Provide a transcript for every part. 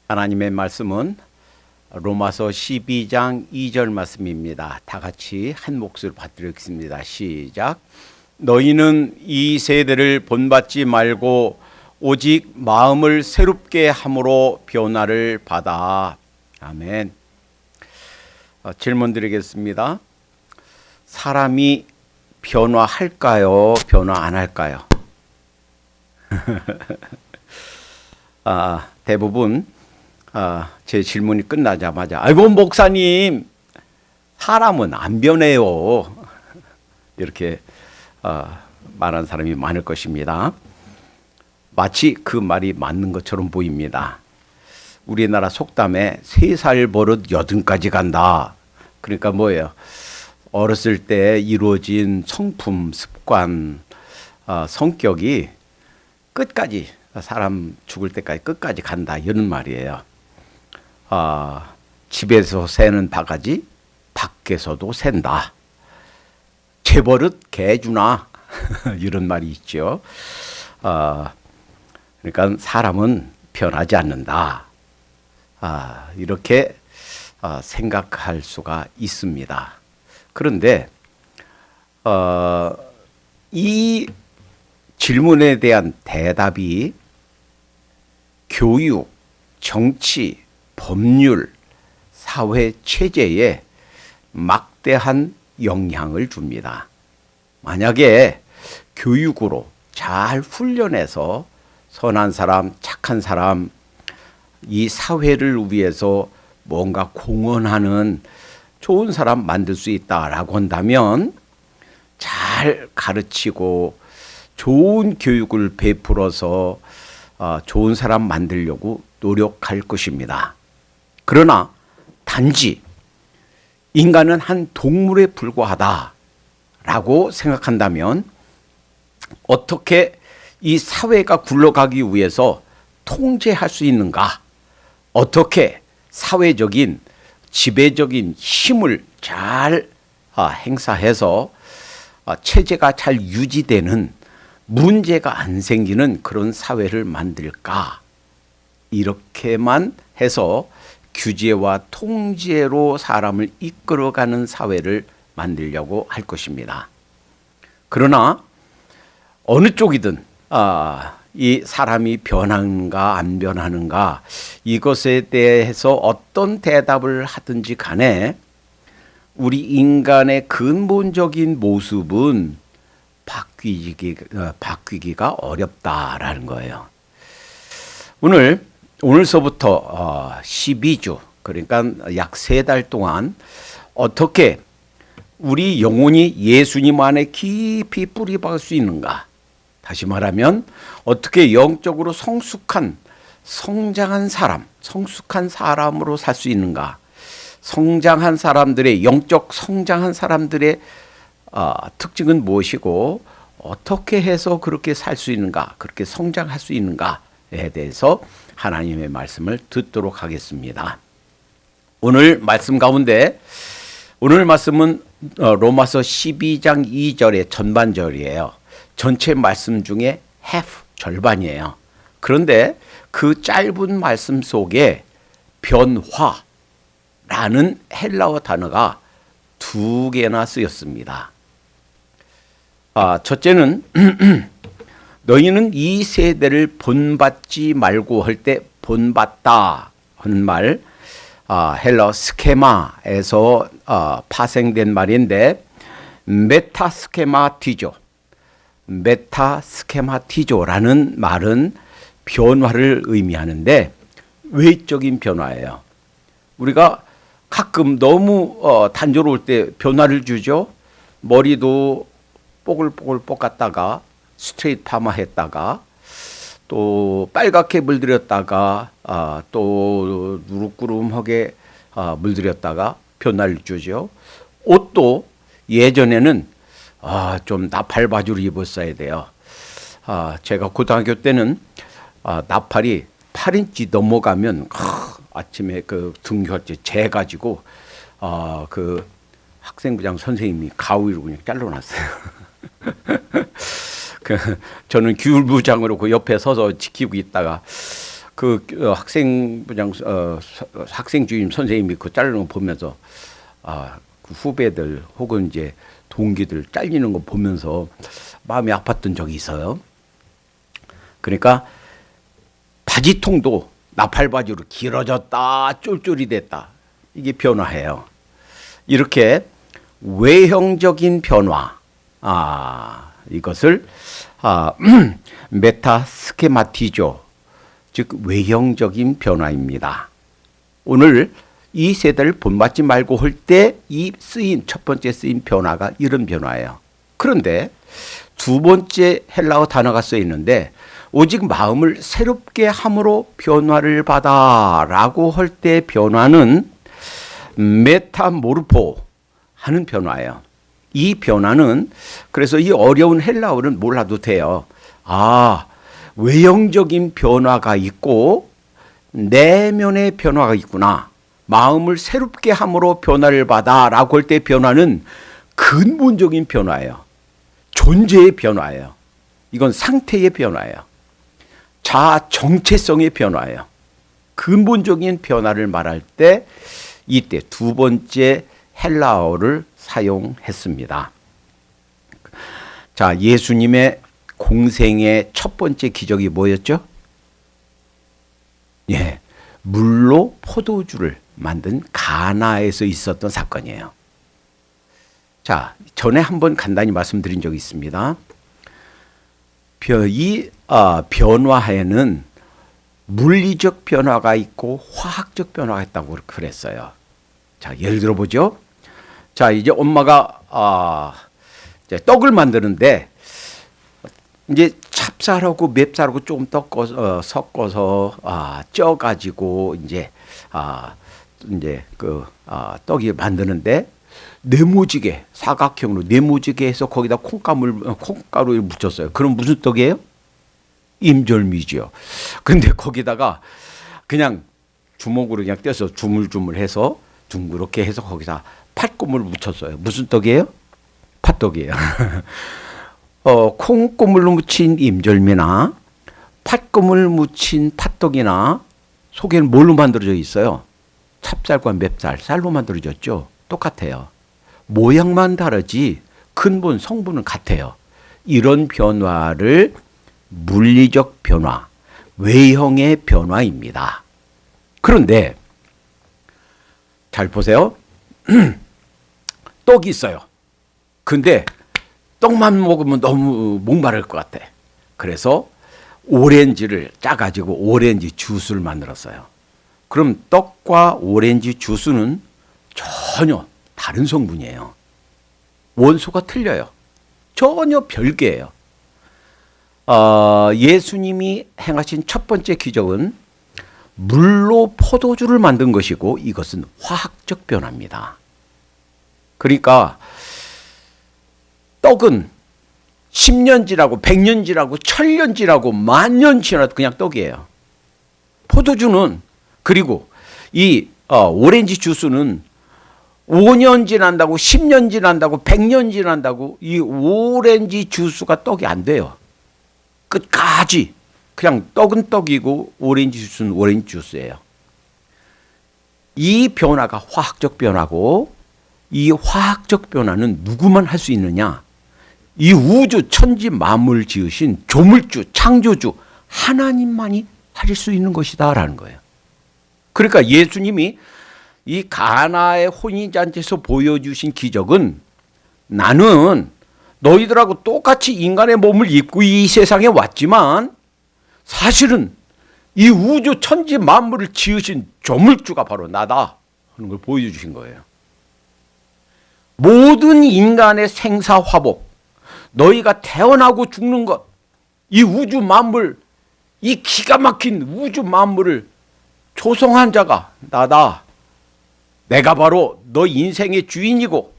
하나님의 말씀은 로마서 12장 2절 말씀입니다. 다 같이 한 목소리로 받들겠습니다. 시작. 너희는 이 세대를 본받지 말고 오직 마음을 새롭게 함으로 변화를 받아. 아멘. 질문 드리겠습니다. 사람이 변화할까요? 변화 안 할까요? 대부분 제 질문이 끝나자마자 아이고 목사님, 사람은 안 변해요, 이렇게 말하는 사람이 많을 것입니다. 마치 그 말이 맞는 것처럼 보입니다. 우리나라 속담에 3살 버릇 80까지 간다. 그러니까 뭐예요? 어렸을 때 이루어진 성품, 습관, 성격이 끝까지, 사람 죽을 때까지 끝까지 간다, 이런 말이에요. 집에서 새는 바가지 밖에서도 샌다. 재버릇 개주나 이런 말이 있죠. 그러니까 사람은 변하지 않는다, 이렇게 생각할 수가 있습니다. 그런데 이 질문에 대한 대답이 교육, 정치, 법률, 사회 체제에 막대한 영향을 줍니다. 만약에 교육으로 잘 훈련해서 선한 사람, 착한 사람, 이 사회를 위해서 뭔가 공헌하는 좋은 사람 만들 수 있다라고 한다면 잘 가르치고 좋은 교육을 베풀어서 좋은 사람 만들려고 노력할 것입니다. 그러나 단지 인간은 한 동물에 불과하다라고 생각한다면 어떻게 이 사회가 굴러가기 위해서 통제할 수 있는가? 어떻게 사회적인 지배적인 힘을 잘 행사해서 체제가 잘 유지되는, 문제가 안 생기는 그런 사회를 만들까? 이렇게만 해서 규제와 통제로 사람을 이끌어가는 사회를 만들려고 할 것입니다. 그러나 어느 쪽이든 이 사람이 변하는가 안 변하는가, 이것에 대해서 어떤 대답을 하든지 간에 우리 인간의 근본적인 모습은 바뀌기가 어렵다라는 거예요. 오늘서부터 12주, 그러니까 약 3달 동안 어떻게 우리 영혼이 예수님 안에 깊이 뿌리 박을 수 있는가? 다시 말하면 어떻게 영적으로 성장한 사람으로 살 수 있는가? 성장한 사람들의, 영적 성장한 사람들의 특징은 무엇이고 어떻게 해서 그렇게 살 수 있는가, 그렇게 성장할 수 있는가에 대해서 하나님의 말씀을 듣도록 하겠습니다. 오늘 말씀 가운데, 오늘 말씀은 로마서 12장 2절의 전반절이에요. 전체 말씀 중에 half, 절반이에요. 그런데 그 짧은 말씀 속에 변화라는 헬라어 단어가 2개나 쓰였습니다. 첫째는 너희는 이 세대를 본받지 말고 할 때 본받다 하는 말, 헬라어 스케마에서 파생된 말인데 메타스케마티조라는 말은 변화를 의미하는데 외적인 변화예요. 우리가 가끔 너무 단조로울 때 변화를 주죠. 머리도 뽀글뽀글 볶았다가 스트레이트 파마 했다가 또 빨갛게 물들였다가 또 누룩구름하게 물들였다가 변화를 주죠. 옷도 예전에는 좀 나팔 바지를 입었어야 돼요. 제가 고등학교 때는 나팔이 8인치 넘어가면 아침에 그 등교할 때 재가지고 그 학생부장 선생님이 가위로 그냥 잘라놨어요. 저는 규율부장으로 그 옆에 서서 지키고 있다가 학생부장 학생 주임 선생님이 그 자르는 거 보면서 그 후배들 혹은 이제 동기들 잘리는 거 보면서 마음이 아팠던 적이 있어요. 그러니까 바지통도 나팔바지로 길어졌다, 쫄쫄이 됐다. 이게 변화예요. 이렇게 외형적인 변화, 이것을 메타스케마티조, 즉 외형적인 변화입니다. 오늘 이 세대를 본받지 말고 할 때 이 첫 번째 쓰인 변화가 이런 변화예요. 그런데 두 번째 헬라어 단어가 쓰여 있는데 오직 마음을 새롭게 함으로 변화를 받아라고 할 때 변화는 메타모르포 하는 변화예요. 이 변화는 그래서 이 어려운 헬라어는 몰라도 돼요. 외형적인 변화가 있고 내면의 변화가 있구나. 마음을 새롭게 함으로 변화를 받아라고 할 때 변화는 근본적인 변화예요. 존재의 변화예요. 이건 상태의 변화예요. 자아 정체성의 변화예요. 근본적인 변화를 말할 때 이때 두 번째 헬라어를 사용했습니다. 자, 예수님의 공생의 첫 번째 기적이 뭐였죠? 예, 물로 포도주를 만든 가나에서 있었던 사건이에요. 자, 전에 한번 간단히 말씀드린 적이 있습니다. 이 변화에는 물리적 변화가 있고 화학적 변화가 있다고 그랬어요. 자, 예를 들어 보죠. 자, 이제 엄마가 이제 떡을 만드는데 이제 찹쌀하고 맵쌀하고 조금 섞어서 쪄가지고 이제 떡이 만드는데 네모지게 사각형으로 네모지게 해서 거기다 콩가루를 묻혔어요. 그럼 무슨 떡이에요? 임절미죠. 그런데 거기다가 그냥 주먹으로 그냥 떼서 주물주물해서 둥그렇게 해서 거기다 팥고물을 묻혔어요. 무슨 떡이에요? 팥떡이에요. 콩고물로 묻힌 임절미나 팥고물 묻힌 팥떡이나 속에는 뭘로 만들어져 있어요? 찹쌀과 맵쌀, 쌀로 만들어졌죠. 똑같아요. 모양만 다르지 근본 성분은 같아요. 이런 변화를 물리적 변화, 외형의 변화입니다. 그런데 잘 보세요. 떡이 있어요. 근데 떡만 먹으면 너무 목마를 것 같아. 그래서 오렌지를 짜가지고 오렌지 주스를 만들었어요. 그럼 떡과 오렌지 주스는 전혀 다른 성분이에요. 원소가 틀려요. 전혀 별개예요. 예수님이 행하신 첫 번째 기적은 물로 포도주를 만든 것이고 이것은 화학적 변화입니다. 그러니까 떡은 10년 지나고 100년 지나고 1000년 지나고 만년 지나도 그냥 떡이에요. 포도주는 그리고 이 오렌지 주스는 5년 지난다고 10년 지난다고 100년 지난다고 이 오렌지 주스가 떡이 안 돼요. 끝까지 그냥 떡은 떡이고 오렌지 주스는 오렌지 주스예요. 이 변화가 화학적 변화고 이 화학적 변화는 누구만 할 수 있느냐? 이 우주 천지 만물 지으신 조물주 창조주 하나님만이 하실 수 있는 것이다 라는 거예요. 그러니까 예수님이 이 가나의 혼인잔치에서 보여주신 기적은 나는 너희들하고 똑같이 인간의 몸을 입고 이 세상에 왔지만 사실은 이 우주 천지 만물을 지으신 조물주가 바로 나다 하는 걸 보여주신 거예요. 모든 인간의 생사화복, 너희가 태어나고 죽는 것, 이 우주 만물, 이 기가 막힌 우주 만물을 조성한 자가 나다. 내가 바로 너 인생의 주인이고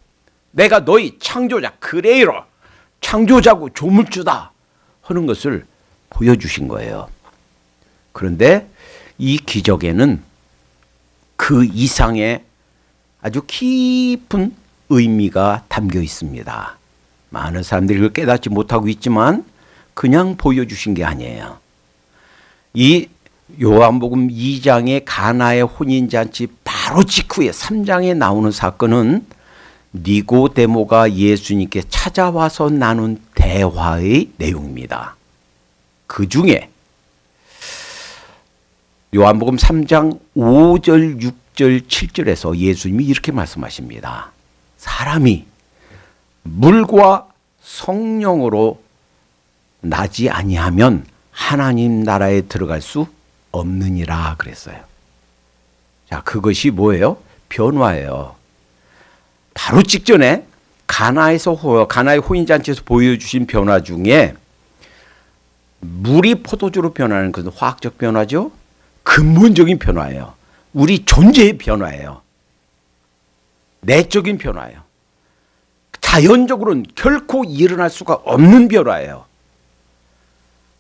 내가 너희 창조자, 크레이터, 창조자고 조물주다 하는 것을 보여주신 거예요. 그런데 이 기적에는 그 이상의 아주 깊은 의미가 담겨 있습니다. 많은 사람들이 그걸 깨닫지 못하고 있지만 그냥 보여주신 게 아니에요. 이 요한복음 2장의 가나의 혼인잔치 바로 직후에 3장에 나오는 사건은 니고데모가 예수님께 찾아와서 나눈 대화의 내용입니다. 그 중에 요한복음 3장 5절, 6절, 7절에서 예수님이 이렇게 말씀하십니다. 사람이 물과 성령으로 나지 아니하면 하나님 나라에 들어갈 수 없느니라 그랬어요. 자, 그것이 뭐예요? 변화예요. 바로 직전에 가나의 혼인잔치에서 보여주신 변화 중에 물이 포도주로 변하는 것은 화학적 변화죠. 근본적인 변화예요. 우리 존재의 변화예요. 내적인 변화예요. 자연적으로는 결코 일어날 수가 없는 변화예요.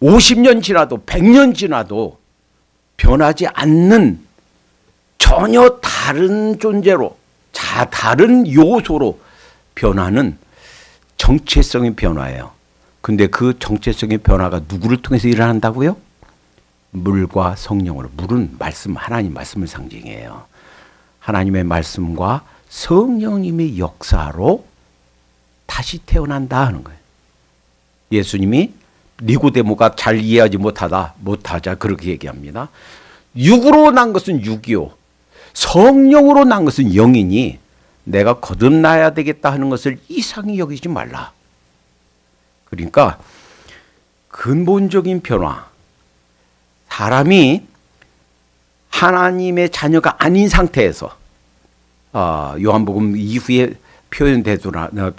50년 지나도 100년 지나도 변하지 않는 전혀 다른 존재로, 다른 요소로 변하는 정체성의 변화예요. 근데 그 정체성의 변화가 누구를 통해서 일어난다고요? 물과 성령으로. 물은 말씀, 하나님 말씀을 상징해요. 하나님의 말씀과 성령님의 역사로 다시 태어난다 하는 거예요. 예수님이 니고데모가 잘 이해하지 못하자 그렇게 얘기합니다. 육으로 난 것은 육이요, 성령으로 난 것은 영이니 내가 거듭나야 되겠다 하는 것을 이상히 여기지 말라. 그러니까 근본적인 변화, 사람이 하나님의 자녀가 아닌 상태에서 요한복음 이후에 표현대로라면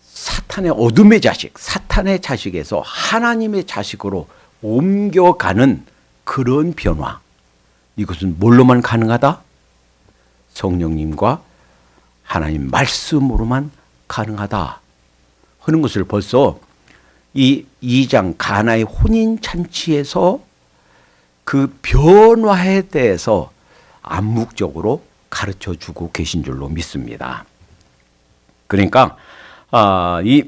사탄의 어둠의 자식, 사탄의 자식에서 하나님의 자식으로 옮겨가는 그런 변화. 이것은 뭘로만 가능하다? 성령님과 하나님 말씀으로만 가능하다 하는 것을 벌써 이 2장 가나의 혼인잔치에서 그 변화에 대해서 암묵적으로 가르쳐주고 계신 줄로 믿습니다. 그러니까 이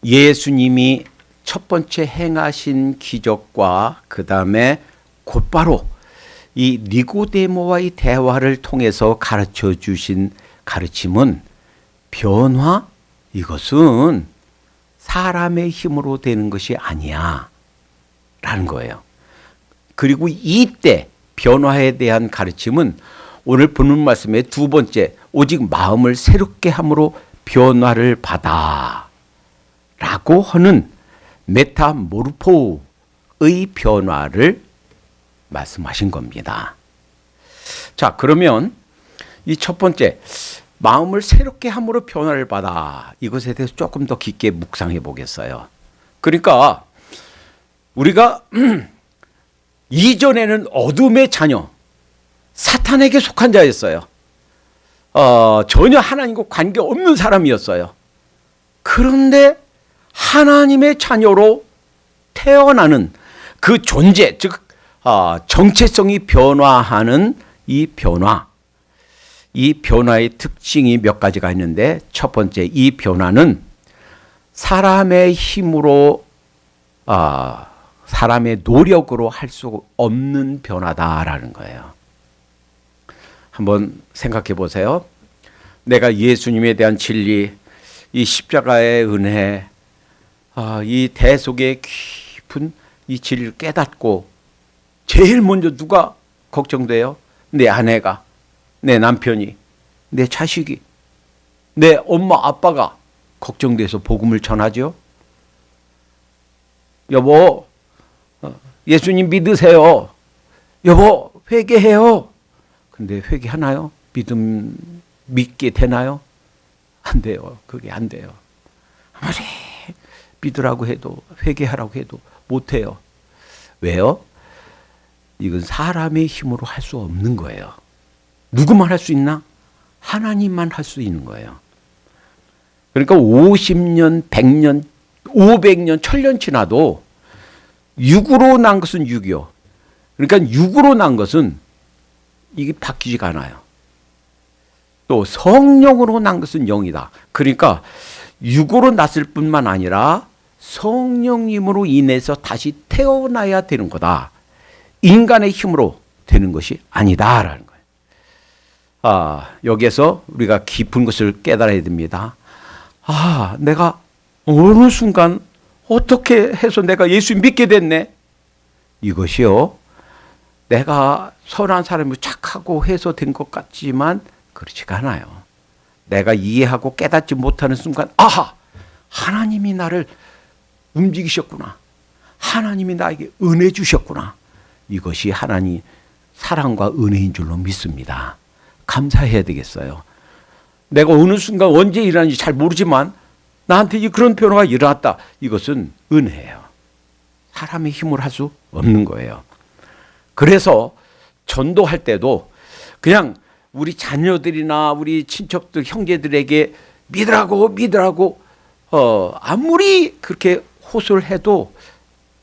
예수님이 첫 번째 행하신 기적과 그 다음에 곧바로 이 니고데모와의 대화를 통해서 가르쳐 주신 가르침은 변화, 이것은 사람의 힘으로 되는 것이 아니야 라는 거예요. 그리고 이때 변화에 대한 가르침은 오늘 본문 말씀의 두 번째, 오직 마음을 새롭게 함으로 변화를 받아 라고 하는 메타모르포의 변화를 말씀하신 겁니다. 자, 그러면 이 첫 번째, 마음을 새롭게 함으로 변화를 받아, 이것에 대해서 조금 더 깊게 묵상해 보겠어요. 그러니까 우리가 이전에는 어둠의 자녀, 사탄에게 속한 자였어요. 전혀 하나님과 관계없는 사람이었어요. 그런데 하나님의 자녀로 태어나는 그 존재, 즉 정체성이 변화하는 이 변화, 이 변화의 특징이 몇 가지가 있는데, 첫 번째, 이 변화는 사람의 힘으로, 사람의 노력으로 할 수 없는 변화다라는 거예요. 한번 생각해 보세요. 내가 예수님에 대한 진리, 이 십자가의 은혜, 이 대속의 깊은 이 진리를 깨닫고 제일 먼저 누가 걱정돼요? 내 아내가, 내 남편이, 내 자식이, 내 엄마 아빠가 걱정돼서 복음을 전하죠. 여보, 예수님 믿으세요. 여보, 회개해요. 근데 회개하나요? 믿게 되나요? 안 돼요. 그게 안 돼요. 아무리 믿으라고 해도, 회개하라고 해도 못해요. 왜요? 이건 사람의 힘으로 할 수 없는 거예요. 누구만 할 수 있나? 하나님만 할 수 있는 거예요. 그러니까 50년, 100년, 500년, 1000년 지나도 육으로 난 것은 육이요. 그러니까 육으로 난 것은 이게 바뀌지가 않아요. 또 성령으로 난 것은 영이다. 그러니까 육으로 났을 뿐만 아니라 성령님으로 인해서 다시 태어나야 되는 거다. 인간의 힘으로 되는 것이 아니다라는 거예요. 여기에서 우리가 깊은 것을 깨달아야 됩니다. 내가 어느 순간 어떻게 해서 내가 예수 믿게 됐네. 이것이요, 내가 선한 사람이 착하고 해서 된 것 같지만 그렇지가 않아요. 내가 이해하고 깨닫지 못하는 순간 하나님이 나를 움직이셨구나. 하나님이 나에게 은혜 주셨구나. 이것이 하나님 사랑과 은혜인 줄로 믿습니다. 감사해야 되겠어요. 내가 어느 순간 언제 일어나는지 잘 모르지만 나한테 그런 변화가 일어났다. 이것은 은혜예요. 사람의 힘으로 할 수 없는 거예요. 그래서 전도할 때도 그냥 우리 자녀들이나 우리 친척들, 형제들에게 믿으라고 아무리 그렇게 호소를 해도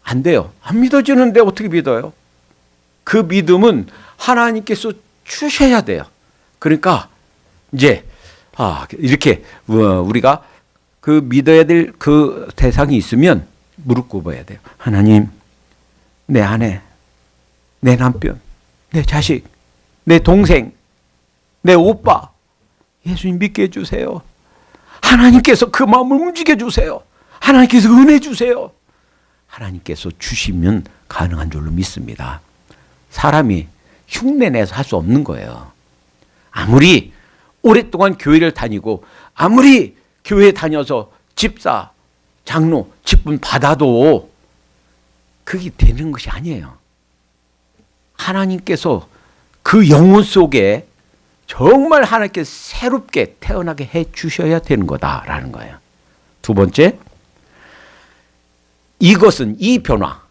안 돼요. 안 믿어지는데 어떻게 믿어요? 그 믿음은 하나님께서 주셔야 돼요. 그러니까 이제 이렇게 우리가 그 믿어야 될 그 대상이 있으면 무릎 꿇어야 돼요. 하나님, 내 아내, 내 남편, 내 자식, 내 동생, 내 오빠, 예수님 믿게 해주세요. 하나님께서 그 마음을 움직여 주세요. 하나님께서 은혜 주세요. 하나님께서 주시면 가능한 줄로 믿습니다. 사람이 흉내내서 할 수 없는 거예요. 아무리 오랫동안 교회를 다니고 아무리 교회 다녀서 집사, 장로, 직분 받아도 그게 되는 것이 아니에요. 하나님께서 그 영혼 속에 정말 하나님께서 새롭게 태어나게 해 주셔야 되는 거다라는 거예요. 두 번째, 이것은 이 변화,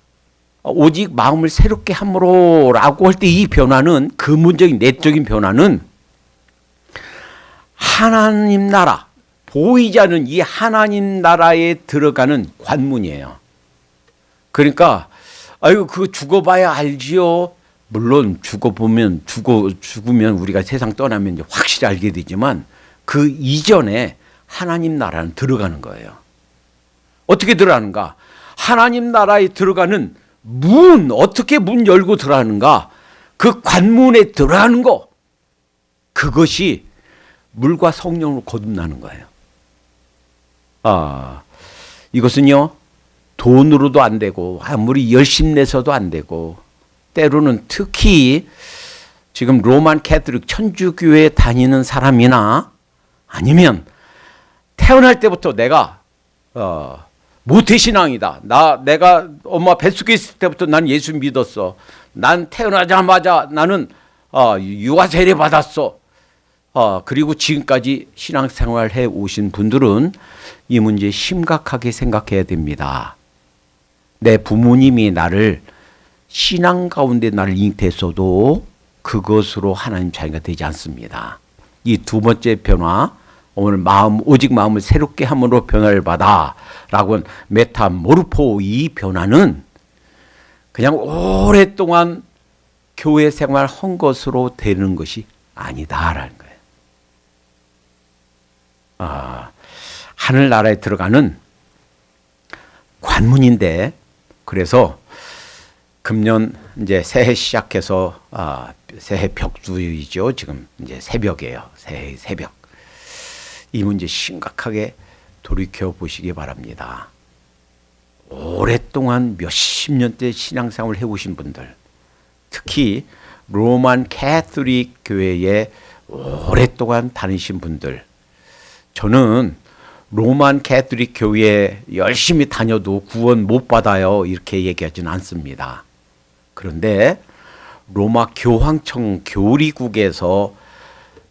오직 마음을 새롭게 함으로라고 할 때 이 변화는, 근본적인 내적인 변화는 하나님 나라, 보이지 않는 이 하나님 나라에 들어가는 관문이에요. 그러니까 그거 죽어봐야 알지요. 물론 죽으면 우리가 세상 떠나면 이제 확실히 알게 되지만 그 이전에 하나님 나라는 들어가는 거예요. 어떻게 들어가는가? 하나님 나라에 들어가는 문, 어떻게 문 열고 들어가는가? 그 관문에 들어가는 거, 그것이 물과 성령으로 거듭나는 거예요. 이것은요, 돈으로도 안 되고 아무리 열심 내서도 안 되고, 때로는 특히 지금 로만 캐톨릭 천주교회 다니는 사람이나 아니면 태어날 때부터 내가 모태신앙이다. 내가 엄마 뱃속에 있을 때부터 난 예수 믿었어. 난 태어나자마자 나는 유아 세례 받았어. 그리고 지금까지 신앙생활 해 오신 분들은 이 문제 심각하게 생각해야 됩니다. 내 부모님이 나를 신앙 가운데 나를 잉태했어도 그것으로 하나님 자녀가 되지 않습니다. 이 두 번째 변화, 오늘 오직 마음을 새롭게 함으로 변화를 받아라고 한 메타모르포, 이 변화는 그냥 오랫동안 교회 생활 한 것으로 되는 것이 아니다라는 거예요. 하늘나라에 들어가는 관문인데, 그래서 금년 이제 새해 시작해서 새해 벽두이죠. 지금 이제 새벽이에요. 새해 새벽. 이 문제 심각하게 돌이켜 보시기 바랍니다. 오랫동안 몇십 년대 신앙생활을 해오신 분들, 특히 로만 캐톨릭 교회에 오랫동안 다니신 분들, 저는 로만 캐톨릭 교회에 열심히 다녀도 구원 못 받아요, 이렇게 얘기하지는 않습니다. 그런데 로마 교황청 교리국에서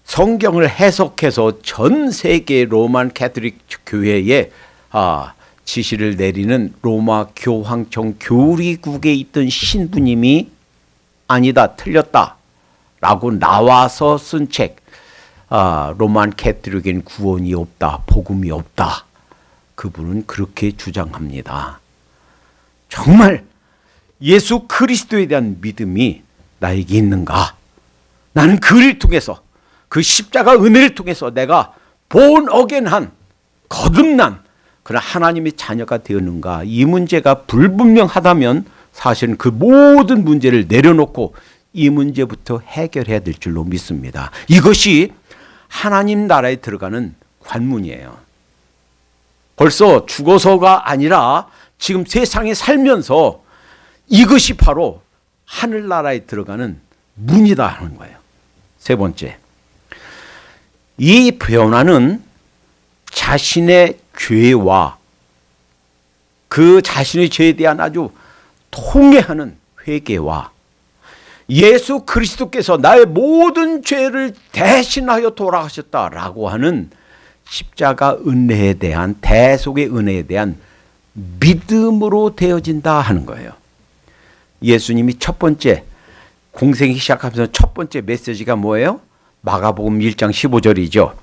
성경을 해석해서 전 세계 로만 캐톨릭 교회에 지시를 내리는 로마 교황청 교리국에 있던 신부님이 아니다, 틀렸다 라고 나와서 쓴 책, 로만 캐톨릭엔 구원이 없다, 복음이 없다. 그분은 그렇게 주장합니다. 정말 예수 그리스도에 대한 믿음이 나에게 있는가? 나는 그를 통해서, 그 십자가 은혜를 통해서 내가 본 어겐한, 거듭난 그러나 하나님의 자녀가 되었는가, 이 문제가 불분명하다면 사실은 그 모든 문제를 내려놓고 이 문제부터 해결해야 될 줄로 믿습니다. 이것이 하나님 나라에 들어가는 관문이에요. 벌써 죽어서가 아니라 지금 세상에 살면서 이것이 바로 하늘나라에 들어가는 문이다 하는 거예요. 세 번째, 이 변화는 자신의 죄와 그 자신의 죄에 대한 아주 통회하는 회개와 예수 그리스도께서 나의 모든 죄를 대신하여 돌아가셨다라고 하는 십자가 은혜에 대한, 대속의 은혜에 대한 믿음으로 되어진다 하는 거예요. 예수님이 첫 번째 공생이 시작하면서 첫 번째 메시지가 뭐예요? 마가복음 1장 15절이죠.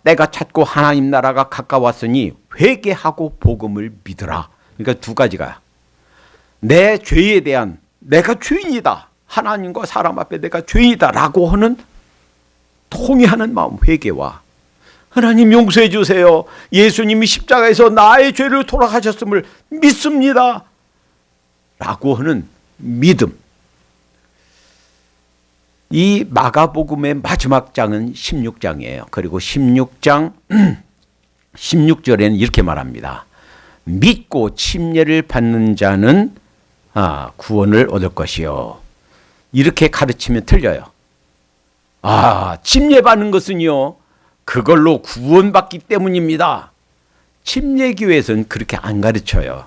때가 찼고 하나님 나라가 가까웠으니 회개하고 복음을 믿으라. 그러니까 두 가지가, 내 죄에 대한, 내가 죄인이다, 하나님과 사람 앞에 내가 죄인이다 라고 하는 통회하는 마음, 회개와 하나님 용서해 주세요, 예수님이 십자가에서 나의 죄를 돌아가셨음을 믿습니다 라고 하는 믿음. 이 마가복음의 마지막 장은 16장이에요. 그리고 16장 16절에는 이렇게 말합니다. 믿고 침례를 받는 자는 구원을 얻을 것이요. 이렇게 가르치면 틀려요. 침례 받는 것은요, 그걸로 구원받기 때문입니다. 침례교회에서는 그렇게 안 가르쳐요.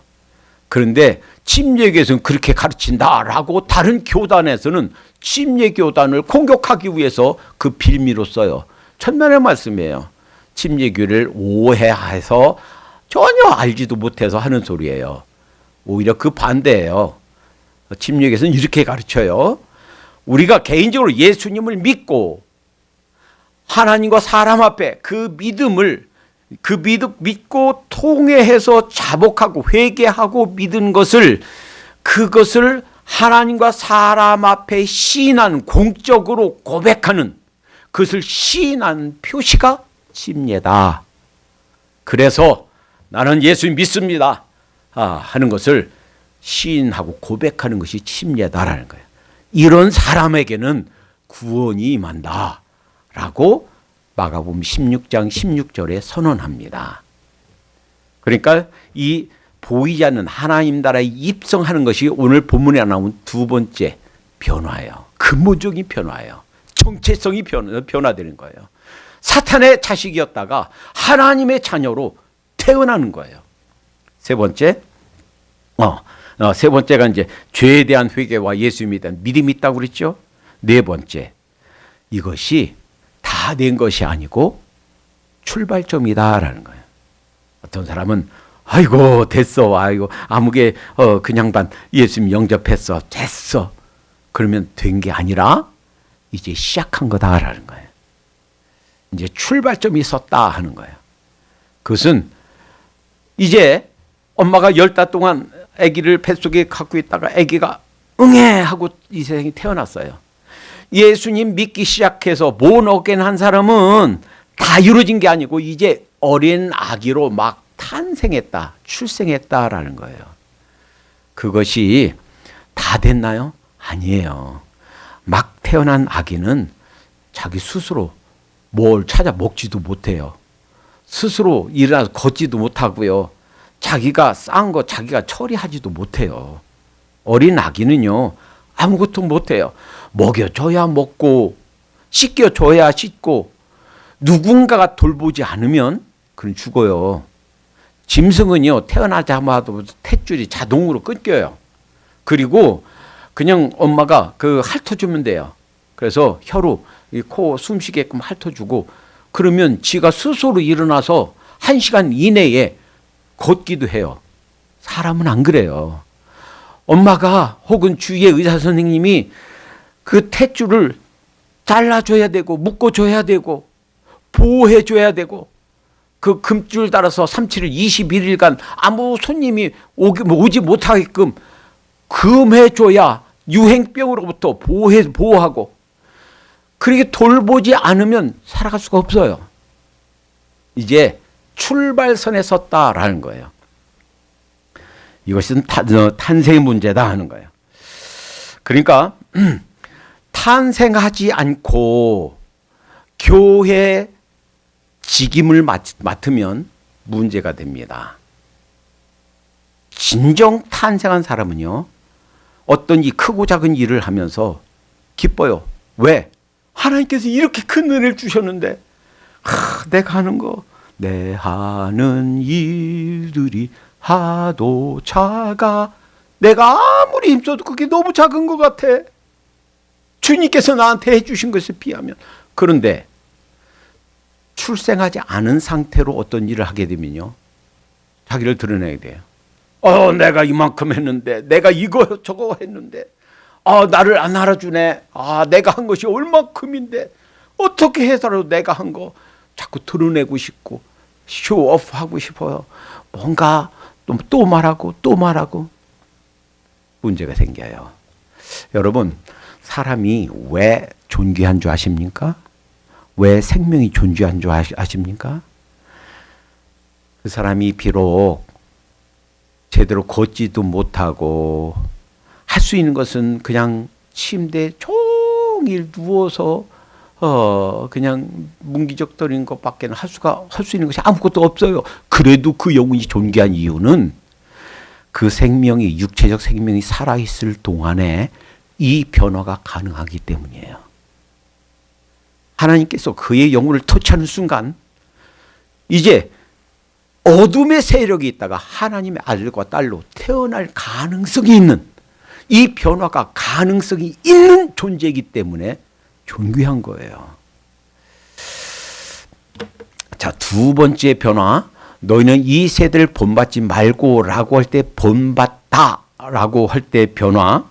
그런데 침례교회에서는 그렇게 가르친다라고 다른 교단에서는 침례교단을 공격하기 위해서 그 빌미로 써요. 천만의 말씀이에요. 침례교회를 오해해서 전혀 알지도 못해서 하는 소리예요. 오히려 그 반대예요. 침례교회에서는 이렇게 가르쳐요. 우리가 개인적으로 예수님을 믿고 하나님과 사람 앞에 그 믿음을, 그 믿고 통회해서 자복하고 회개하고 믿은 것을, 그것을 하나님과 사람 앞에 시인한, 공적으로 고백하는, 그것을 시인한 표시가 침례다. 그래서 나는 예수 믿습니다 하는 것을 시인하고 고백하는 것이 침례다라는 거예요. 이런 사람에게는 구원이 임한다 라고 마가복음 16장 16절에 선언합니다. 그러니까 이 보이지 않는 하나님 나라에 입성하는 것이 오늘 본문에 나온 두 번째 변화예요. 근본적인 변화예요. 정체성이 변화되는 거예요. 사탄의 자식이었다가 하나님의 자녀로 태어나는 거예요. 세 번째, 세 번째가 이제 죄에 대한 회개와 예수님에 대한 믿음이 있다고 그랬죠. 네 번째, 이것이 다 된 것이 아니고 출발점이다라는 거예요. 어떤 사람은 아이고 됐어, 아이고 아무개 그냥 반 예수님 영접했어, 됐어. 그러면 된 게 아니라 이제 시작한 거다라는 거예요. 이제 출발점이 있었다 하는 거예요. 그것은 이제 엄마가 10달 동안 아기를 뱃속에 갖고 있다가 아기가 응애 하고 이 세상에 태어났어요. 예수님 믿기 시작해서 본 어겐 한 사람은 다 이루어진 게 아니고 이제 어린 아기로 막 탄생했다, 출생했다라는 거예요. 그것이 다 됐나요? 아니에요. 막 태어난 아기는 자기 스스로 뭘 찾아 먹지도 못해요. 스스로 일어나서 걷지도 못하고요. 자기가 싼 거 자기가 처리하지도 못해요. 어린 아기는요, 아무것도 못해요. 먹여줘야 먹고 씻겨줘야 씻고 누군가가 돌보지 않으면 그는 죽어요. 짐승은요, 태어나자마자 탯줄이 자동으로 끊겨요. 그리고 그냥 엄마가 그 핥아주면 돼요. 그래서 혀로 이 코 숨쉬게끔 핥아주고 그러면 지가 스스로 일어나서 1시간 이내에 걷기도 해요. 사람은 안 그래요. 엄마가 혹은 주위의 의사 선생님이 그 탯줄을 잘라줘야 되고 묶어줘야 되고 보호해줘야 되고 그 금줄 달아서 37일 21일간 아무 손님이 오지 못하게끔 금해줘야 유행병으로부터 보호하고, 그렇게 돌보지 않으면 살아갈 수가 없어요. 이제 출발선에 섰다라는 거예요. 이것은 탄생의 문제다 하는 거예요. 그러니까 탄생하지 않고 교회 직임을 맡으면 문제가 됩니다. 진정 탄생한 사람은요, 어떤 이 크고 작은 일을 하면서 기뻐요. 왜? 하나님께서 이렇게 큰 은혜를 주셨는데, 내가 하는 거, 내 하는 일들이 하도 작아. 내가 아무리 힘써도 그게 너무 작은 것 같아. 주님께서 나한테 해주신 것에 비하면. 그런데 출생하지 않은 상태로 어떤 일을 하게 되면요, 자기를 드러내야 돼요. 내가 이만큼 했는데, 내가 이거 저거 했는데, 나를 안 알아주네. 내가 한 것이 얼만큼인데, 어떻게 해서라도 내가 한 거 자꾸 드러내고 싶고 쇼오프 하고 싶어요. 뭔가 또 말하고 또 말하고 문제가 생겨요. 여러분, 사람이 왜 존귀한 줄 아십니까? 왜 생명이 존귀한 줄 아십니까? 그 사람이 비록 제대로 걷지도 못하고 할 수 있는 것은 그냥 침대에 종일 누워서 그냥 문기적거리는 것밖에 할 수 있는 것이 아무것도 없어요. 그래도 그 영혼이 존귀한 이유는 그 생명이, 육체적 생명이 살아있을 동안에 이 변화가 가능하기 때문이에요. 하나님께서 그의 영혼을 터치하는 순간 이제 어둠의 세력이 있다가 하나님의 아들과 딸로 태어날 가능성이 있는, 이 변화가 가능성이 있는 존재이기 때문에 존귀한 거예요. 자, 두 번째 변화. 너희는 이 세대를 본받지 말고 라고 할 때 본받다 라고 할 때 변화.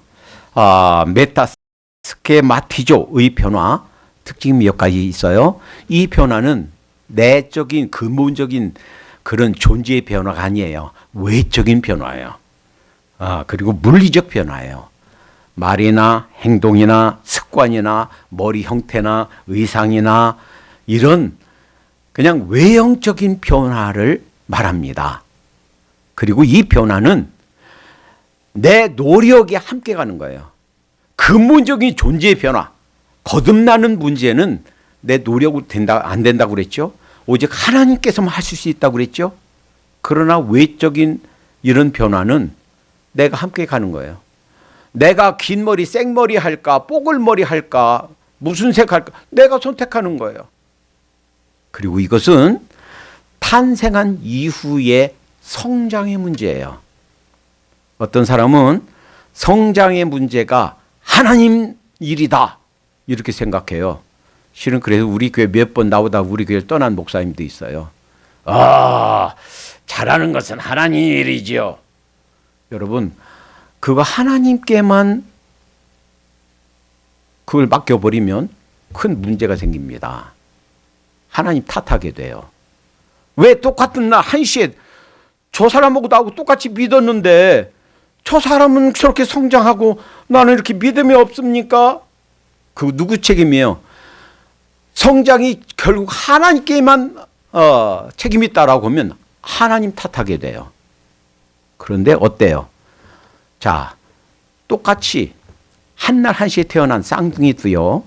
메타스케마티조의 변화. 특징이 몇 가지 있어요. 이 변화는 내적인 근본적인 그런 존재의 변화가 아니에요. 외적인 변화예요. 그리고 물리적 변화예요. 말이나 행동이나 습관이나 머리 형태나 의상이나 이런 그냥 외형적인 변화를 말합니다. 그리고 이 변화는 내 노력이 함께 가는 거예요. 근본적인 존재의 변화, 거듭나는 문제는 내 노력으로 안 된다고 그랬죠. 오직 하나님께서만 하실 수 있다고 그랬죠. 그러나 외적인 이런 변화는 내가 함께 가는 거예요. 내가 긴 머리, 생머리 할까, 뽀글머리 할까, 무슨 색 할까, 내가 선택하는 거예요. 그리고 이것은 탄생한 이후의 성장의 문제예요. 어떤 사람은 성장의 문제가 하나님 일이다 이렇게 생각해요. 실은 그래서 우리 교회 몇 번 나오다 우리 교회를 떠난 목사님도 있어요. 잘하는 것은 하나님 일이지요. 여러분, 그거 하나님께만 그걸 맡겨버리면 큰 문제가 생깁니다. 하나님 탓하게 돼요. 왜 똑같은 날 1시에 저 사람하고 나하고 똑같이 믿었는데 저 사람은 저렇게 성장하고 나는 이렇게 믿음이 없습니까? 그 누구 책임이에요? 성장이 결국 하나님께만 책임이 있다라고 하면 하나님 탓하게 돼요. 그런데 어때요? 자, 똑같이 한날 1시에 태어난 쌍둥이도요.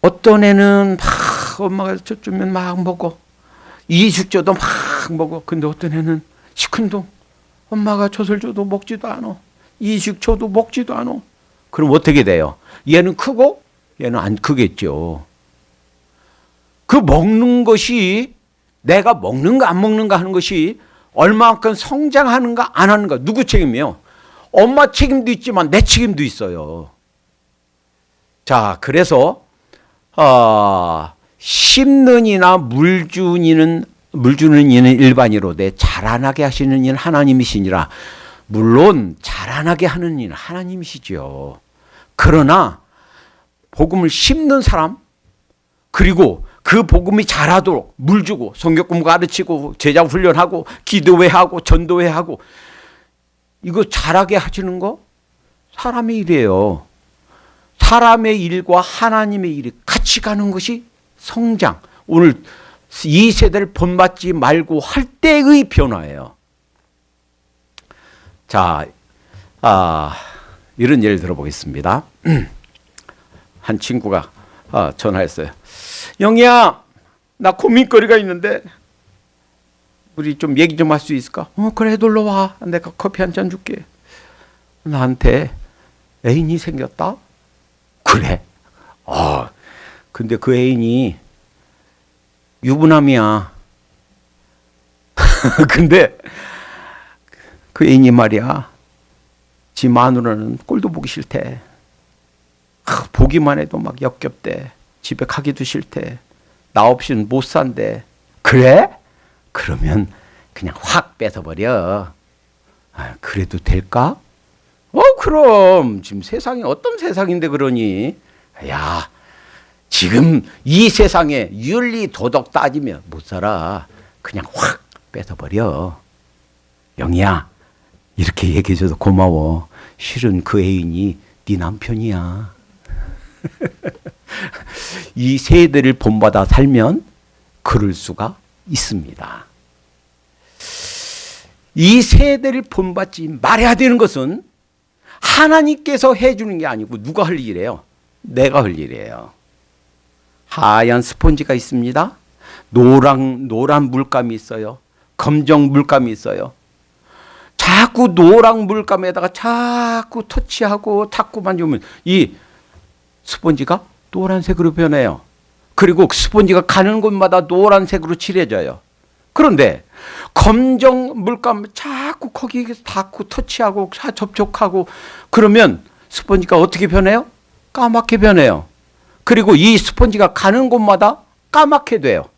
어떤 애는 막 엄마가 젖주면 막 먹어. 이식줘도 막 먹어. 근데 어떤 애는 시큰둥. 엄마가 젖을 줘도 먹지도 않아. 이식 줘도 먹지도 않아. 그럼 어떻게 돼요? 얘는 크고 얘는 안 크겠죠. 그 먹는 것이 내가 먹는가 안 먹는가 하는 것이 얼마만큼 성장하는가 안 하는가 누구 책임이에요? 엄마 책임도 있지만 내 책임도 있어요. 자, 그래서 심는 물 주는 이는 일반이로되 자라나게 하시는 이는 하나님이시니라. 물론 자라나게 하는 이는 하나님이시죠. 그러나 복음을 심는 사람, 그리고 그 복음이 자라도록 물 주고 성경 가르치고 제자 훈련하고 기도회하고 전도회하고 이거 자라게 하시는 거 사람의 일이에요. 사람의 일과 하나님의 일이 같이 가는 것이 성장. 오늘 이 세대를 본받지 말고 할 때의 변화예요. 자, 이런 예를 들어보겠습니다. 한 친구가 전화했어요. 영희야, 나 고민거리가 있는데 우리 좀 얘기 좀 할 수 있을까? 그래, 놀러 와. 내가 커피 한 잔 줄게. 나한테 애인이 생겼다? 그래. 근데 그 애인이 유부남이야. 근데 그 애인이 말이야, 지 마누라는 꼴도 보기 싫대. 보기만 해도 막 역겹대. 집에 가기도 싫대. 나 없이는 못 산대. 그래? 그러면 그냥 확 뺏어버려. 그래도 될까? 그럼 지금 세상이 어떤 세상인데 그러니? 야, 지금 이 세상에 윤리 도덕 따지면 못 살아. 그냥 확 뺏어버려. 영희야, 이렇게 얘기해줘서 고마워. 실은 그 애인이 네 남편이야. 이 세대를 본받아 살면 그럴 수가 있습니다. 이 세대를 본받지 말아야 되는 것은 하나님께서 해주는 게 아니고 누가 할 일이에요? 내가 할 일이에요. 하얀 스폰지가 있습니다. 노란 물감이 있어요. 검정 물감이 있어요. 자꾸 노란 물감에다가 자꾸 터치하고 자꾸 만지면 이 스폰지가 노란색으로 변해요. 그리고 스폰지가 가는 곳마다 노란색으로 칠해져요. 그런데 검정 물감 자꾸 거기에 닿고 터치하고 접촉하고 그러면 스폰지가 어떻게 변해요? 까맣게 변해요. 그리고 이 스폰지가 가는 곳마다 까맣게 돼요.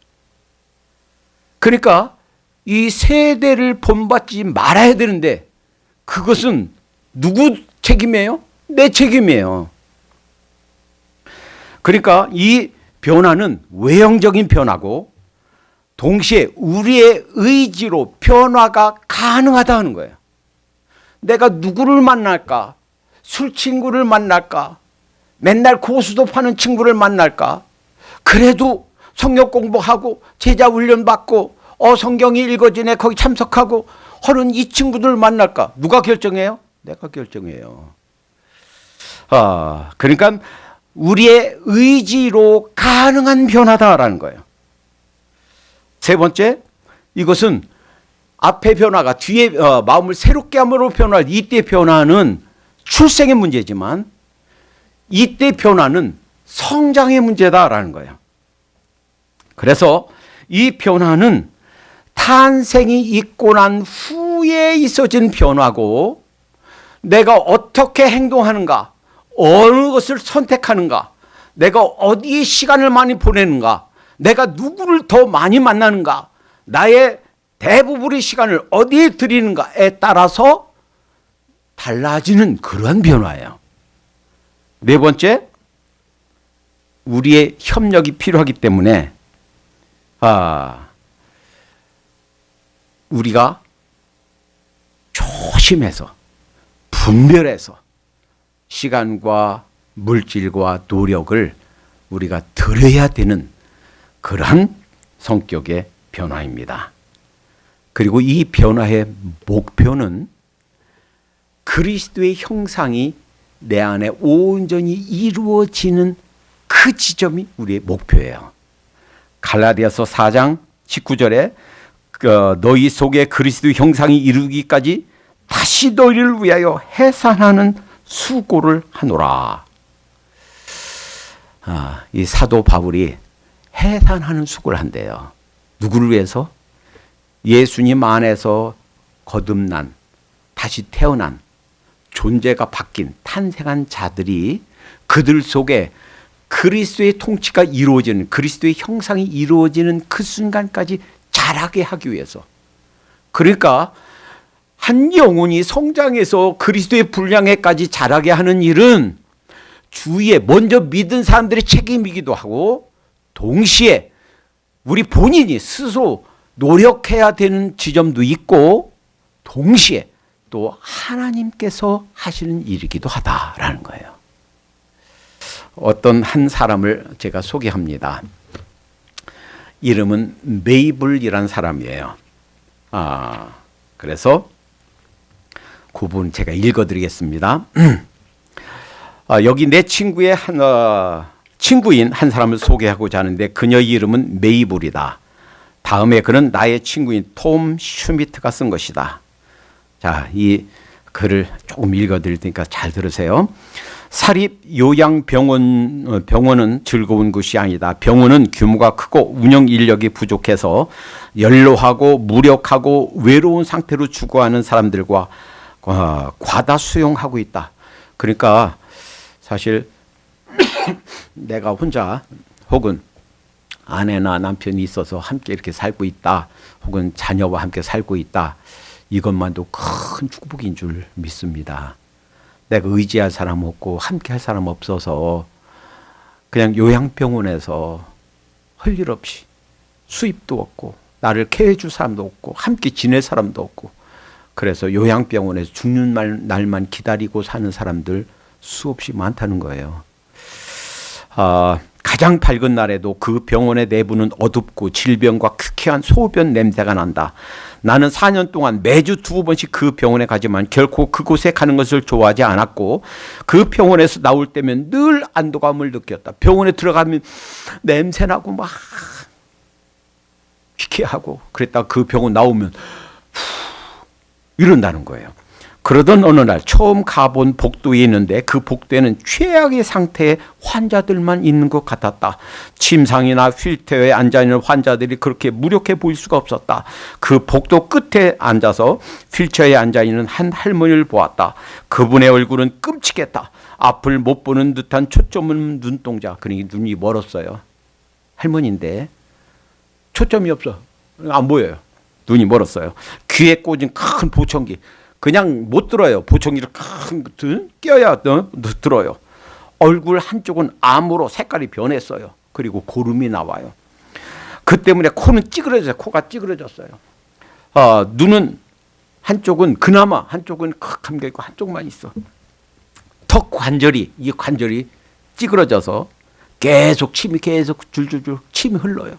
그러니까 이 세대를 본받지 말아야 되는데 그것은 누구 책임이에요? 내 책임이에요. 그러니까 이 변화는 외형적인 변화고 동시에 우리의 의지로 변화가 가능하다는 거예요. 내가 누구를 만날까? 술 친구를 만날까? 맨날 고수도 파는 친구를 만날까? 그래도 성경 공부하고 제자 훈련 받고 성경이 읽어지네 거기 참석하고 하는 이 친구들 만날까? 누가 결정해요? 내가 결정해요. 그러니까 우리의 의지로 가능한 변화다라는 거예요. 세 번째, 이것은 앞의 변화가 뒤에 마음을 새롭게 함으로 변화할 이때 변화는 출생의 문제지만 이때 변화는 성장의 문제다라는 거예요. 그래서 이 변화는 탄생이 있고 난 후에 있어진 변화고 내가 어떻게 행동하는가, 어느 것을 선택하는가, 내가 어디에 시간을 많이 보내는가, 내가 누구를 더 많이 만나는가, 나의 대부분의 시간을 어디에 들이는가에 따라서 달라지는 그러한 변화예요. 네 번째, 우리의 협력이 필요하기 때문에 우리가 조심해서 분별해서 시간과 물질과 노력을 우리가 들여야 되는 그러한 성격의 변화입니다. 그리고 이 변화의 목표는 그리스도의 형상이 내 안에 온전히 이루어지는 그 지점이 우리의 목표예요. 갈라디아서 4장 19절에 너희 속에 그리스도의 형상이 이루기까지 다시 너희를 위하여 해산하는 수고를 하노라. 이 사도 바울이 해산하는 수고를 한대요. 누구를 위해서? 예수님 안에서 거듭난, 다시 태어난, 존재가 바뀐, 탄생한 자들이 그들 속에 그리스도의 통치가 이루어지는, 그리스도의 형상이 이루어지는 그 순간까지 자라게 하기 위해서. 그러니까 한 영혼이 성장해서 그리스도의 분량에까지 자라게 하는 일은 주위에 먼저 믿은 사람들의 책임이기도 하고 동시에 우리 본인이 스스로 노력해야 되는 지점도 있고 동시에 또 하나님께서 하시는 일이기도 하다라는 거예요. 어떤 한 사람을 제가 소개합니다. 이름은 메이블이라는 사람이에요. 그래서 구분 제가 읽어드리겠습니다. 여기 내 친구의 친구인 한 사람을 소개하고자 하는데 그녀의 이름은 메이블이다. 다음에 그는 나의 친구인 톰 슈미트가 쓴 것이다. 자, 이 글을 조금 읽어드릴 테니까 잘 들으세요. 사립 병원은 즐거운 곳이 아니다. 병원은 규모가 크고 운영 인력이 부족해서 연로하고 무력하고 외로운 상태로 죽어가는 사람들과 과다 수용하고 있다. 그러니까 사실 내가 혼자 혹은 아내나 남편이 있어서 함께 이렇게 살고 있다. 혹은 자녀와 함께 살고 있다. 이것만도 큰 축복인 줄 믿습니다. 내가 의지할 사람 없고 함께 할 사람 없어서 그냥 요양병원에서 할 일 없이 수입도 없고 나를 케어해 줄 사람도 없고 함께 지낼 사람도 없고 그래서 요양병원에서 죽는 날만 기다리고 사는 사람들 수없이 많다는 거예요. 가장 밝은 날에도 그 병원의 내부는 어둡고 질병과 퀴퀴한 소변 냄새가 난다. 나는 4년 동안 매주 2번씩 그 병원에 가지만 결코 그곳에 가는 것을 좋아하지 않았고 그 병원에서 나올 때면 늘 안도감을 느꼈다. 병원에 들어가면 냄새나고 막 퀴퀴하고 그랬다가 그 병원 나오면 이런다는 거예요. 그러던 어느 날 처음 가본 복도에 있는데 그 복도에는 최악의 상태의 환자들만 있는 것 같았다. 침상이나 휠체어에 앉아있는 환자들이 그렇게 무력해 보일 수가 없었다. 그 복도 끝에 앉아서 휠체어에 앉아있는 한 할머니를 보았다. 그분의 얼굴은 끔찍했다. 앞을 못 보는 듯한 초점 없는 눈동자. 그러니 눈이 멀었어요. 할머니인데 초점이 없어. 안 보여요. 눈이 멀었어요. 귀에 꽂은 큰 보청기. 그냥 못 들어요. 보청기를 큰 껴야 들어요. 얼굴 한쪽은 암으로 색깔이 변했어요. 그리고 고름이 나와요. 그 때문에 코는 찌그러졌어요. 코가 찌그러졌어요. 눈은 한쪽은 그나마 한쪽은 감겨있고 한쪽만 있어. 턱 관절이 이 관절이 찌그러져서 계속 침이 계속 줄줄줄 침이 흘러요.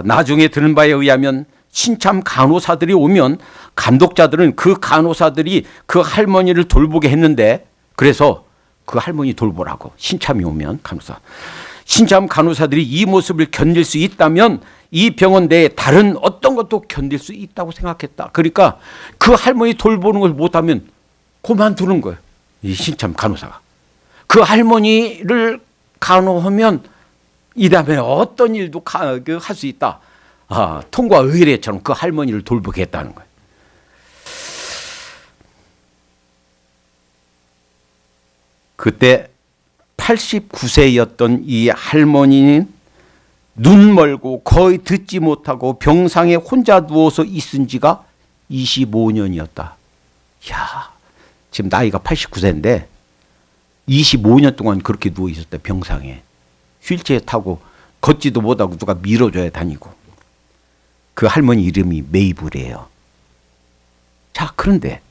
나중에 들은 바에 의하면 신참 간호사들이 오면 감독자들은 그 간호사들이 그 할머니를 돌보게 했는데 그래서 그 할머니 돌보라고 신참이 오면 신참 간호사들이 이 모습을 견딜 수 있다면 이 병원 내에 다른 어떤 것도 견딜 수 있다고 생각했다. 그러니까 그 할머니 돌보는 걸 못하면 그만두는 거예요. 이 신참 간호사가. 그 할머니를 간호하면 이 다음에 어떤 일도 할 수 있다. 통과 의례처럼 그 할머니를 돌보게 했다는 거예요. 그때 89세였던 이 할머니는 눈 멀고 거의 듣지 못하고 병상에 혼자 누워서 있은 지가 25년이었다. 이야, 지금 나이가 89세인데 25년 동안 그렇게 누워 있었다. 병상에. 휠체어 타고 걷지도 못하고 누가 밀어줘야 다니고. 그 할머니 이름이 메이블이에요. 자, 그런데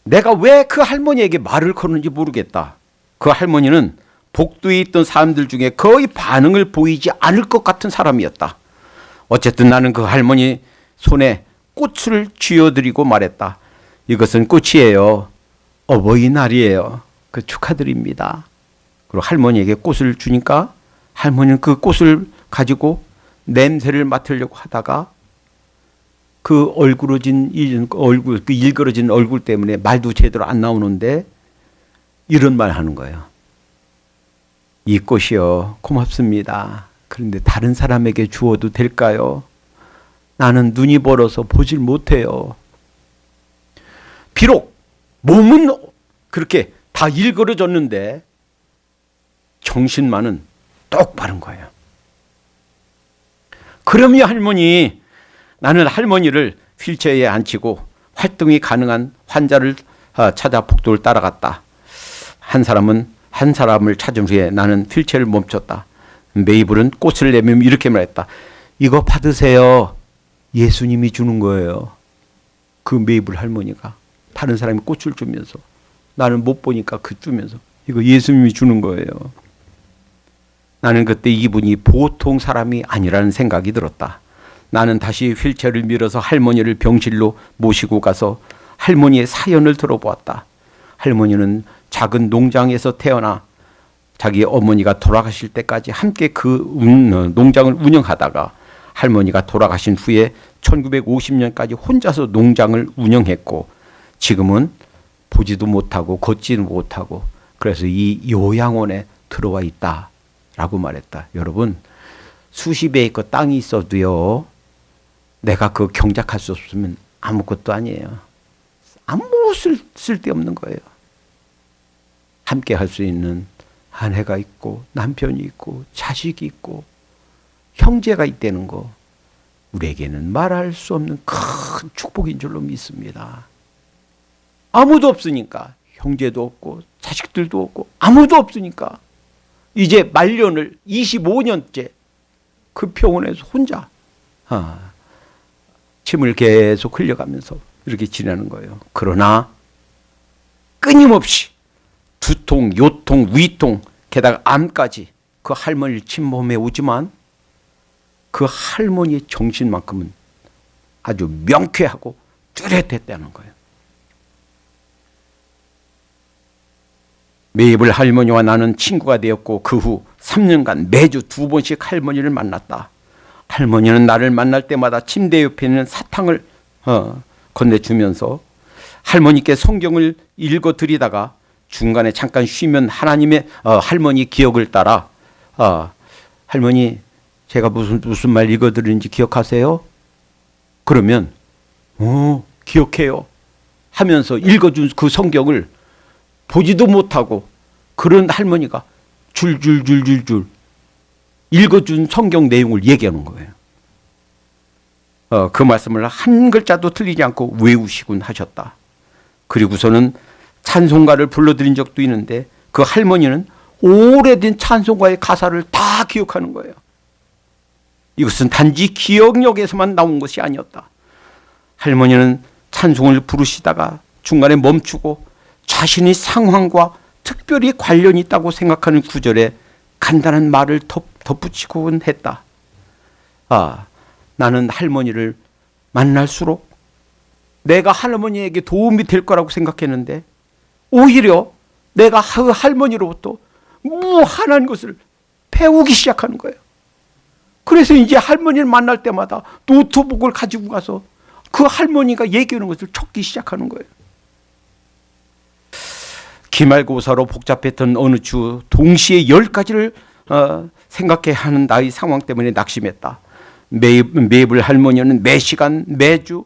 내가 왜 그 할머니에게 말을 거는지 모르겠다. 그 할머니는 복도에 있던 사람들 중에 거의 반응을 보이지 않을 것 같은 사람이었다. 어쨌든 나는 그 할머니 손에 꽃을 쥐어드리고 말했다. 이것은 꽃이에요. 어버이날이에요. 그 축하드립니다. 그리고 할머니에게 꽃을 주니까 할머니는 그 꽃을 가지고 냄새를 맡으려고 하다가 그 일그러진 얼굴 때문에 말도 제대로 안 나오는데 이런 말 하는 거예요. 이 꽃이요, 고맙습니다. 그런데 다른 사람에게 주어도 될까요? 나는 눈이 멀어서 보질 못해요. 비록 몸은 그렇게 다 일그러졌는데 정신만은 똑바른 거예요. 그러면 할머니, 나는 할머니를 휠체어에 앉히고 활동이 가능한 환자를 찾아 복도를 따라갔다. 한 사람을 찾은 후에 나는 휠체어를 멈췄다. 메이블은 꽃을 내밀며 이렇게 말했다. 이거 받으세요. 예수님이 주는 거예요. 그 메이블 할머니가 다른 사람이 꽃을 주면서 나는 못 보니까 그 주면서 이거 예수님이 주는 거예요. 나는 그때 이분이 보통 사람이 아니라는 생각이 들었다. 나는 다시 휠체어를 밀어서 할머니를 병실로 모시고 가서 할머니의 사연을 들어보았다. 할머니는 작은 농장에서 태어나 자기 어머니가 돌아가실 때까지 함께 그 농장을 운영하다가 할머니가 돌아가신 후에 1950년까지 혼자서 농장을 운영했고 지금은 보지도 못하고 걷지도 못하고 그래서 이 요양원에 들어와 있다라고 말했다. 여러분, 수십 에이커 땅이 있어도요, 내가 그 경작할 수 없으면 아무것도 아니에요. 아무 쓸데없는 거예요. 함께 할 수 있는 아내가 있고 남편이 있고 자식이 있고 형제가 있다는 거, 우리에게는 말할 수 없는 큰 축복인 줄로 믿습니다. 아무도 없으니까, 형제도 없고 자식들도 없고 아무도 없으니까 이제 말년을 25년째 그 병원에서 혼자 침을 계속 흘려가면서 이렇게 지내는 거예요. 그러나 끊임없이 두통, 요통, 위통, 게다가 암까지 그 할머니를 침범해 오지만 그 할머니의 정신만큼은 아주 명쾌하고 뚜렷했다는 거예요. 메이블 할머니와 나는 친구가 되었고 그 후 3년간 매주 2번씩 할머니를 만났다. 할머니는 나를 만날 때마다 침대 옆에 있는 사탕을 건네주면서 할머니께 성경을 읽어드리다가 중간에 잠깐 쉬면 하나님의 할머니 기억을 따라 할머니 제가 무슨 말 읽어드리는지 기억하세요? 그러면 기억해요 하면서 읽어준 그 성경을 보지도 못하고 그런 할머니가 줄줄줄줄줄 읽어준 성경 내용을 얘기하는 거예요. 그 말씀을 한 글자도 틀리지 않고 외우시곤 하셨다. 그리고서는 찬송가를 불러드린 적도 있는데 그 할머니는 오래된 찬송가의 가사를 다 기억하는 거예요. 이것은 단지 기억력에서만 나온 것이 아니었다. 할머니는 찬송을 부르시다가 중간에 멈추고 자신의 상황과 특별히 관련이 있다고 생각하는 구절에 간단한 말을 덧붙이곤 했다. 나는 할머니를 만날수록 내가 할머니에게 도움이 될 거라고 생각했는데 오히려 내가 그 할머니로부터 무한한 것을 배우기 시작하는 거예요. 그래서 이제 할머니를 만날 때마다 노트북을 가지고 가서 그 할머니가 얘기하는 것을 적기 시작하는 거예요. 기말고사로 복잡했던 어느 주 동시에 10가지를 생각해야 하는 나의 상황 때문에 낙심했다. 메이블 할머니는 매 시간 매주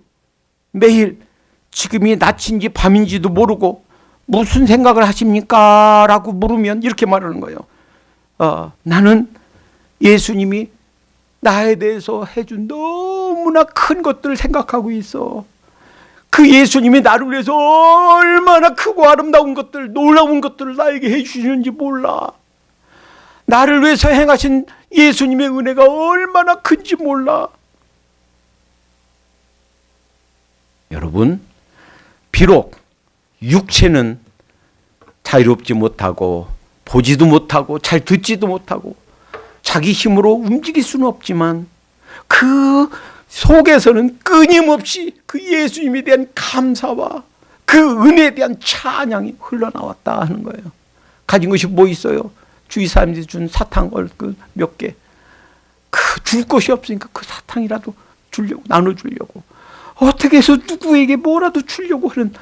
매일 지금이 낮인지 밤인지도 모르고 무슨 생각을 하십니까? 라고 물으면 이렇게 말하는 거예요. 나는 예수님이 나에 대해서 해준 너무나 큰 것들을 생각하고 있어. 그 예수님이 나를 위해서 얼마나 크고 아름다운 것들, 놀라운 것들을 나에게 해주시는지 몰라. 나를 위해서 행하신 예수님의 은혜가 얼마나 큰지 몰라. 여러분, 비록 육체는 자유롭지 못하고 보지도 못하고 잘 듣지도 못하고 자기 힘으로 움직일 수는 없지만 그 속에서는 끊임없이 그 예수님에 대한 감사와 그 은혜에 대한 찬양이 흘러나왔다 하는 거예요. 가진 것이 뭐 있어요? 주위 사람들이 준 사탕 몇 개. 줄 것이 없으니까 그 사탕이라도 주려고, 나눠주려고. 어떻게 해서 누구에게 뭐라도 주려고 하는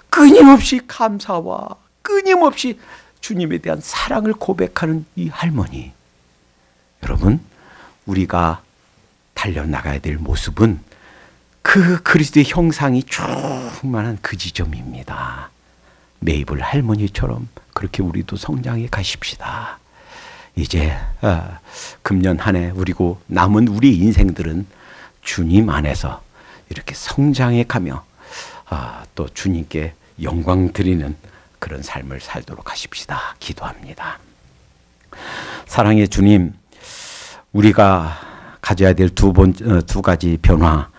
끊임없이 감사와 끊임없이 주님에 대한 사랑을 고백하는 이 할머니. 여러분, 우리가 달려나가야 될 모습은 그 그리스도의 형상이 충만한 그 지점입니다. 메이블 할머니처럼 그렇게 우리도 성장해 가십시다. 이제 금년 한 해 그리고 남은 우리 인생들은 주님 안에서 이렇게 성장해 가며 또 주님께 영광 드리는 그런 삶을 살도록 하십시다. 기도합니다. 사랑의 주님, 우리가 가져야 될 두 가지 변화,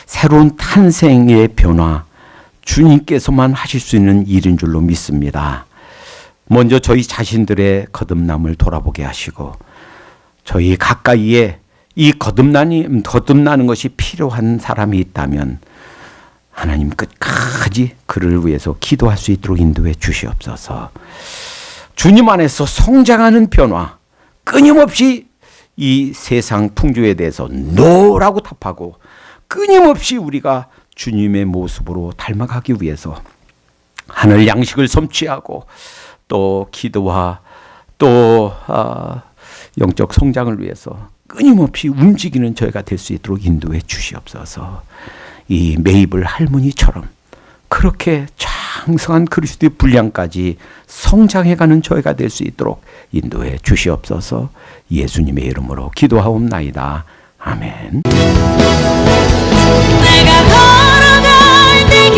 새로운 탄생의 변화, 주님께서만 하실 수 있는 일인 줄로 믿습니다. 먼저 저희 자신들의 거듭남을 돌아보게 하시고 저희 가까이에 이 거듭나는 것이 필요한 사람이 있다면 하나님 끝까지 그를 위해서 기도할 수 있도록 인도해 주시옵소서. 주님 안에서 성장하는 변화, 끊임없이 이 세상 풍조에 대해서 노라고 답하고 끊임없이 우리가 주님의 모습으로 닮아가기 위해서 하늘 양식을 섭취하고 또 기도와 또 영적 성장을 위해서 끊임없이 움직이는 저희가 될 수 있도록 인도해 주시옵소서. 이 메이블 할머니처럼 그렇게 장성한 그리스도의 분량까지 성장해가는 저희가 될 수 있도록 인도해 주시옵소서. 예수님의 이름으로 기도하옵나이다. 아멘. 내가 걸어갈 때